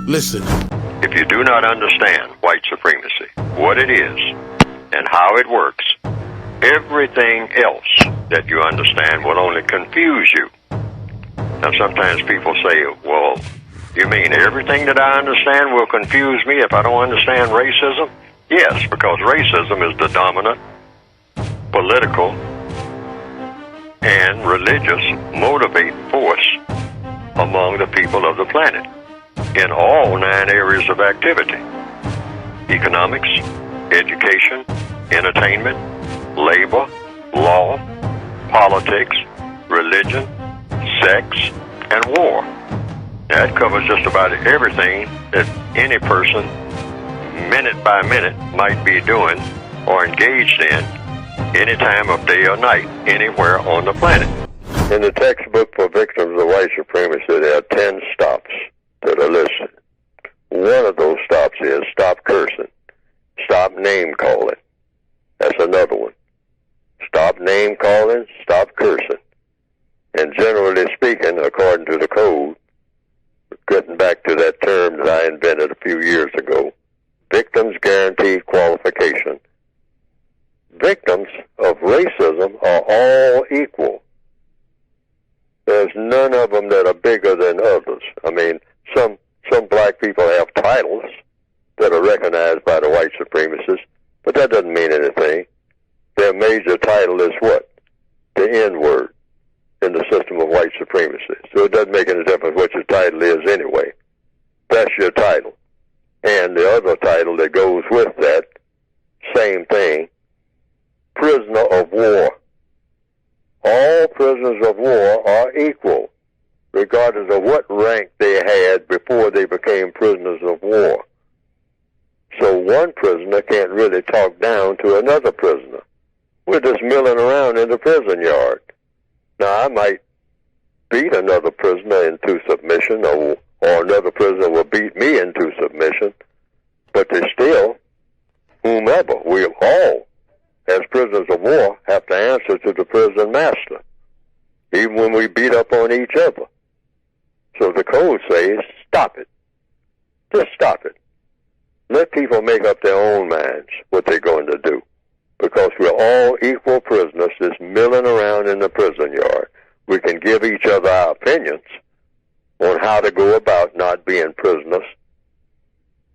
Listen. If you do not understand white supremacy, what it is, and how it works, everything else that you understand will only confuse you. Now, sometimes people say, well, you mean everything that I understand will confuse me if I don't understand racism? Yes, because racism is the dominant political and religious motivating force among the people of the planet in all 9 areas of activity: economics, education, entertainment, labor, law, politics, religion, sex, and war. That covers just about everything that any person, minute by minute, might be doing or engaged in any time of day or night, anywhere on the planet. In the textbook for victims of white supremacy, there are 10 stops that are listed. One of those stops is stop cursing, stop name calling. That's another one. Stop name calling, stop cursing. And generally speaking, according to the code, getting back to that term that I invented a few years ago, victims guaranteed qualification. Victims of racism are all equal. There's none of them that are bigger than others. I mean, some black people have titles that are recognized by the white supremacists, but that doesn't mean anything. Their major title is what? The N-word in the system of white supremacy. So it doesn't make any difference what your title is anyway. That's your title. And the other title that goes with that, same thing, prisoner of war. All prisoners of war are equal, regardless of what rank they had before they became prisoners of war. So one prisoner can't really talk down to another prisoner. We're just milling around in the prison yard. Now, I might beat another prisoner into submission, or another prisoner will beat me into submission, but they still, whomever, we all, as prisoners of war, have to answer to the prison master, even when we beat up on each other. So the code says, stop it. Just stop it. Let people make up their own minds what they're going to do, because we're all equal prisoners just milling around in the prison yard. We can give each other our opinions on how to go about not being prisoners,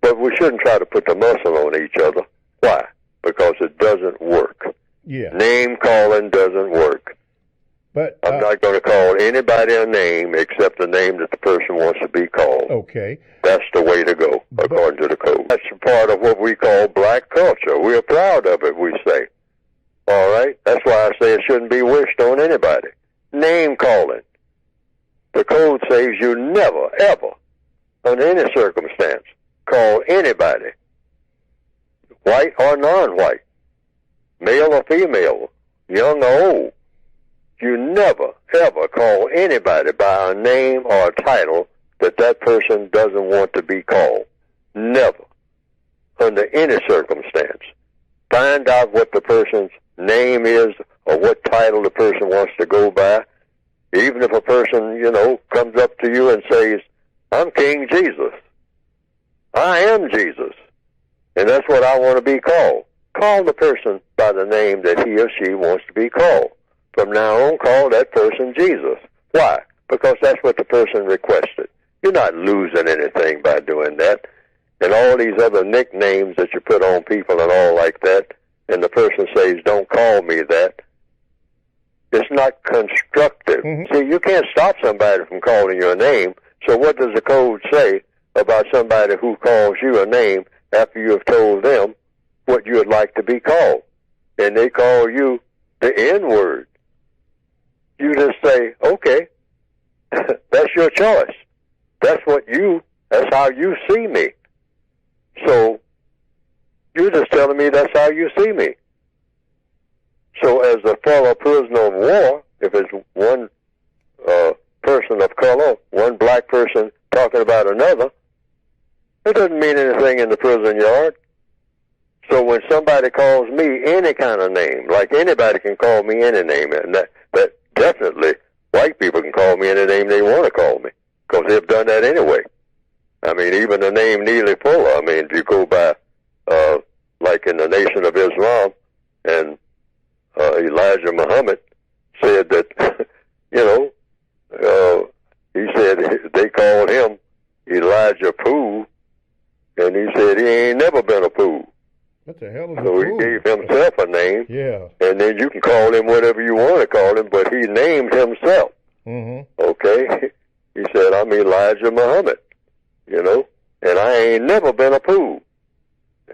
but we shouldn't try to put the muscle on each other. Why? Because it doesn't work. Yeah. Name calling doesn't work. But I'm not going to call anybody a name except the name that the person wants to be called. Okay. That's the way to go, according to the code. That's a part of what we call black culture. We're proud of it, we say. All right? That's why I say it shouldn't be wished on anybody. Name calling. The code says you never, ever, under any circumstance, call anybody, white or non-white, male or female, young or old. You never, ever call anybody by a name or a title that that person doesn't want to be called. Never. Under any circumstance. Find out what the person's name is or what title the person wants to go by. Even if a person, comes up to you and says, I'm King Jesus. I am Jesus. And that's what I want to be called. Call the person by the name that he or she wants to be called. From now on, call that person Jesus. Why? Because that's what the person requested. You're not losing anything by doing that. And all these other nicknames that you put on people and all like that, and the person says, don't call me that, it's not constructive. Mm-hmm. See, you can't stop somebody from calling you a name, so what does the code say about somebody who calls you a name after you have told them what you would like to be called? And they call you the N-word. You just say, okay, that's your choice. That's how you see me. So, you're just telling me that's how you see me. So as a fellow prisoner of war, if it's one person of color, one black person talking about another, it doesn't mean anything in the prison yard. So when somebody calls me any kind of name, like anybody can call me any name, and that definitely white people can call me any name they want to call me, because they've done that anyway. I mean, even the name Neely Fuller, I mean, if you go by, like in the Nation of Islam, and Elijah Muhammad said that, he said they called him Elijah Pooh, and he said he ain't never been a Pooh. What the hell is a So Pooh? he gave himself a name. Yeah. And then you can call him whatever you want to call him, but he named himself. Mm-hmm. Okay? He said, I'm Elijah Muhammad, and I ain't never been a Pooh.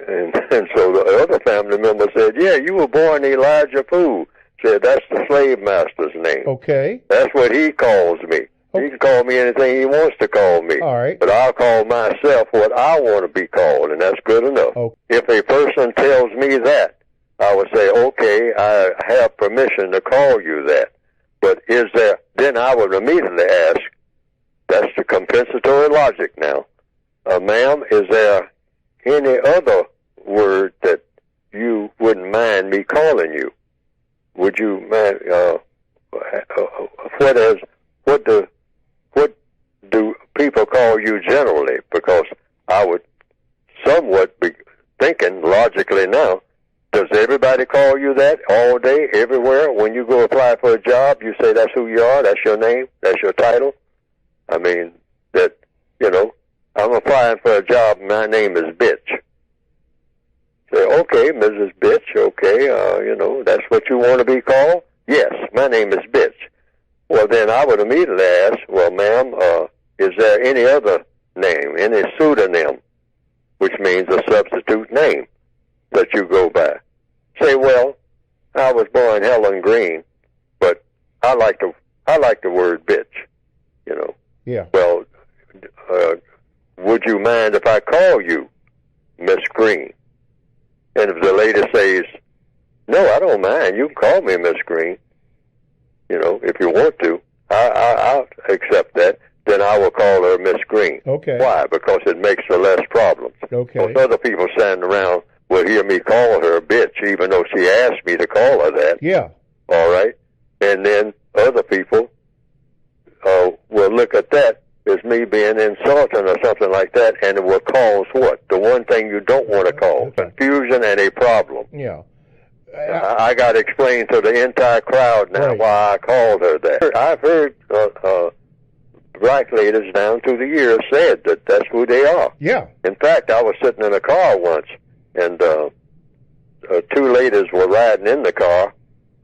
And so the other family member said, yeah, you were born Elijah Pooh. Said, that's the slave master's name. Okay. That's what he calls me. Okay. He can call me anything he wants to call me. All right. But I'll call myself what I want to be called, and that's good enough. Okay. If a person tells me that, I would say, okay, I have permission to call you that. But then I would immediately ask, that's the compensatory logic now. Ma'am, is there any other word that you wouldn't mind me calling you? Would you mind, what do people call you generally? Because I would somewhat be thinking logically now, does everybody call you that all day, everywhere? When you go apply for a job, you say that's who you are, that's your name, that's your title? I mean, I'm applying for a job, my name is Bitch. Say, okay, Mrs. Bitch, okay, that's what you want to be called? Yes, my name is Bitch. Well, then I would immediately ask, well, ma'am, is there any other name, any pseudonym, which means a substitute name that you go by? Say, well, I was born Helen Green, but I like the word bitch, Yeah. Well, would you mind if I call you Miss Green? And if the lady says, no, I don't mind, you can call me Miss Green, if you want to, I'll accept that. Then I will call her Miss Green. Okay. Why? Because it makes for less problems. Okay. Most other people standing around will hear me call her a bitch, even though she asked me to call her that. Yeah. All right? And then other people will look at that as me being insulting or something like that, and it will cause what? The one thing you don't want to cause, confusion and a problem. Yeah. I got to explain to the entire crowd now why I called her that. I've heard black ladies down through the years said that that's who they are. Yeah. In fact, I was sitting in a car once, and two ladies were riding in the car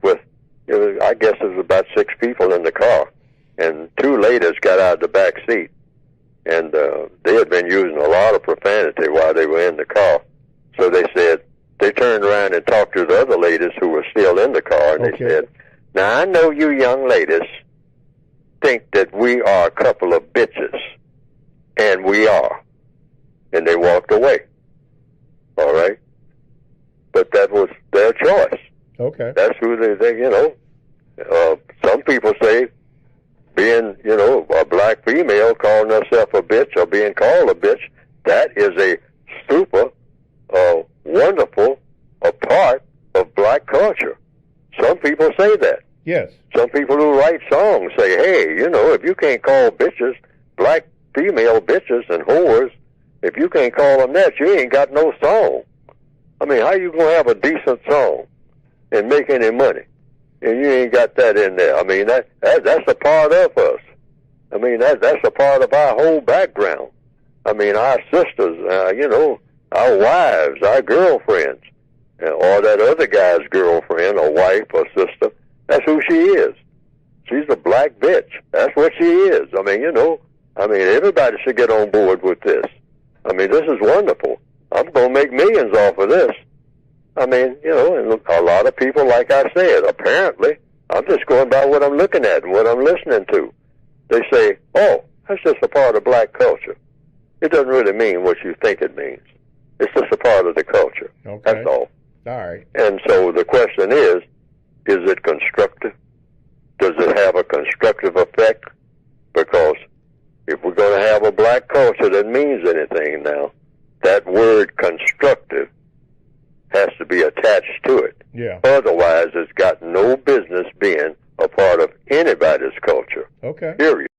with, I guess there was about 6 people in the car, and 2 ladies got out of the back seat, and they had been using a lot of profanity while they were in the car. So they turned around and talked to the other ladies who were still in the car, and they said, now I know you young ladies think that we are a couple of bitches, and we are. And they walked away. All right? But that was their choice. Okay. That's who they some people say being, a black female calling herself a bitch or being called a bitch, that is a super wonderful a part of black culture. Some people say that. Yes. Some people who write songs say, hey, if you can't call bitches, black female bitches and whores, if you can't call them that, you ain't got no song. I mean, how you going to have a decent song and make any money? And you ain't got that in there. I mean, that's a part of us. I mean, that's a part of our whole background. I mean, our sisters, our wives, our girlfriends, or that other guy's girlfriend or wife or sister, that's who she is. She's a black bitch. That's what she is. I mean, everybody should get on board with this. I mean, this is wonderful. I'm going to make millions off of this. I mean, and a lot of people, like I said, apparently, I'm just going by what I'm looking at and what I'm listening to. They say, oh, that's just a part of black culture. It doesn't really mean what you think it means. It's just a part of the culture. Okay. That's all. All right. And so the question is it constructive? Does it have a constructive effect? Because if we're going to have a black culture that means anything now, that word constructive has to be attached to it. Yeah. Otherwise, it's got no business being a part of anybody's culture. Okay. Period.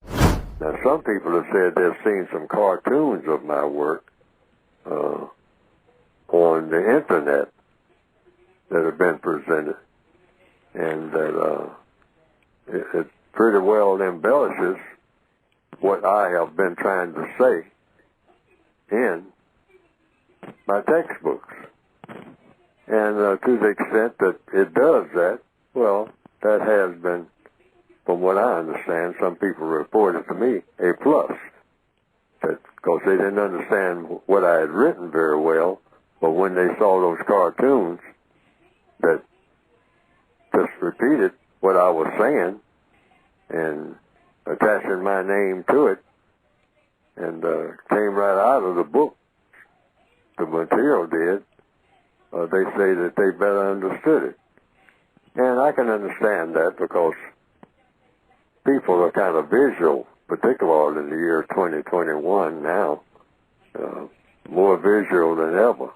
That's some people have said they've seen some cartoons of my work on the internet that have been presented, and that it pretty well embellishes what I have been trying to say in my textbooks. And to the extent that it does that, well, that has been, from what I understand, some people reported to me, a plus. Because they didn't understand what I had written very well, but when they saw those cartoons that just repeated what I was saying and attaching my name to it, and came right out of the book, the material did, they say that they better understood it. And I can understand that because people are kind of visual, particularly in the year 2021 now, more visual than ever.